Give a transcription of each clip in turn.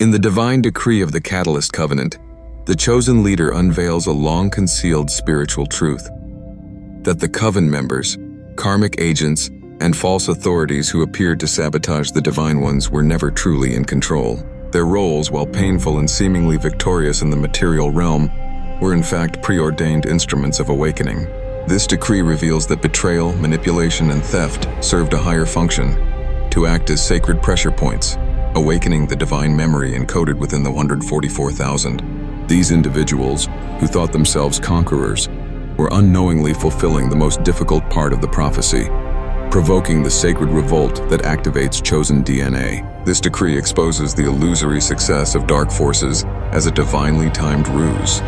In the divine decree of the Catalyst Covenant, the chosen leader unveils a long-concealed spiritual truth: that the coven members, karmic agents, and false authorities who appeared to sabotage the divine ones were never truly in control. Their roles, while painful and seemingly victorious in the material realm, were in fact preordained instruments of awakening. This decree reveals that betrayal, manipulation, and theft served a higher function: to act as sacred pressure points, awakening the divine memory encoded within the 144,000. These individuals, who thought themselves conquerors, were unknowingly fulfilling the most difficult part of the prophecy, provoking the sacred revolt that activates chosen DNA. This decree exposes the illusory success of dark forces as a divinely timed ruse,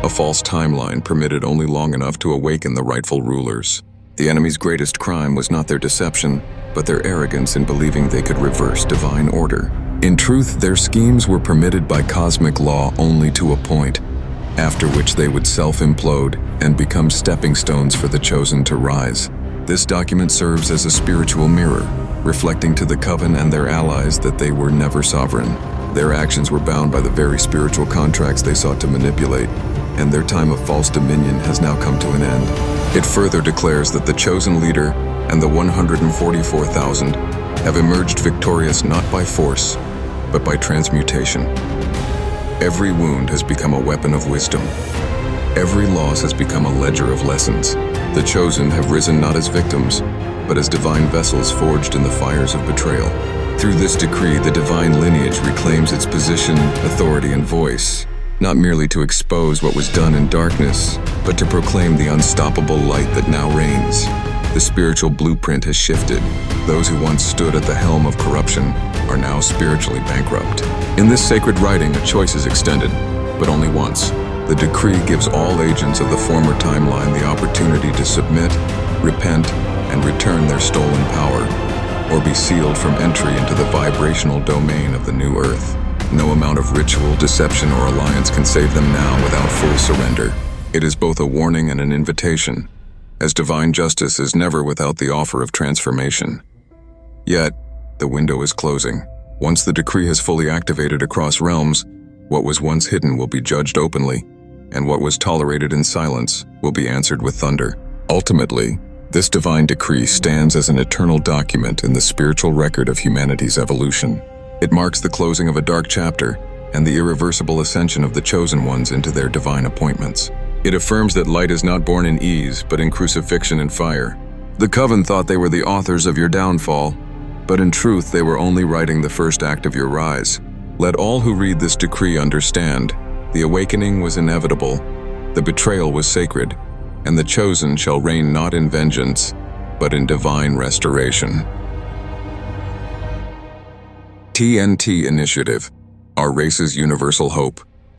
a false timeline permitted only long enough to awaken the rightful rulers. The enemy's greatest crime was not their deception, but their arrogance in believing they could reverse divine order. In truth, their schemes were permitted by cosmic law only to a point, after which they would self-implode and become stepping stones for the chosen to rise. This document serves as a spiritual mirror, reflecting to the coven and their allies that they were never sovereign. Their actions were bound by the very spiritual contracts they sought to manipulate, and their time of false dominion has now come to an end. It further declares that the chosen leader and the 144,000 have emerged victorious not by force, but by transmutation. Every wound has become a weapon of wisdom. Every loss has become a ledger of lessons. The chosen have risen not as victims, but as divine vessels forged in the fires of betrayal. Through this decree, the divine lineage reclaims its position, authority, and voice, not merely to expose what was done in darkness, but to proclaim the unstoppable light that now reigns. The spiritual blueprint has shifted. Those who once stood at the helm of corruption are now spiritually bankrupt. In this sacred writing, a choice is extended, but only once. The decree gives all agents of the former timeline the opportunity to submit, repent, and return their stolen power, or be sealed from entry into the vibrational domain of the new earth. No amount of ritual, deception, or alliance can save them now without full surrender. It is both a warning and an invitation, as divine justice is never without the offer of transformation. Yet, the window is closing. Once the decree has fully activated across realms, what was once hidden will be judged openly, and what was tolerated in silence will be answered with thunder. Ultimately, this divine decree stands as an eternal document in the spiritual record of humanity's evolution. It marks the closing of a dark chapter and the irreversible ascension of the chosen ones into their divine appointments. It affirms that light is not born in ease, but in crucifixion and fire. The coven thought they were the authors of your downfall, but in truth they were only writing the first act of your rise. Let all who read this decree understand: the awakening was inevitable, the betrayal was sacred, and the chosen shall reign not in vengeance, but in divine restoration. TNT Initiative, our race's universal hope.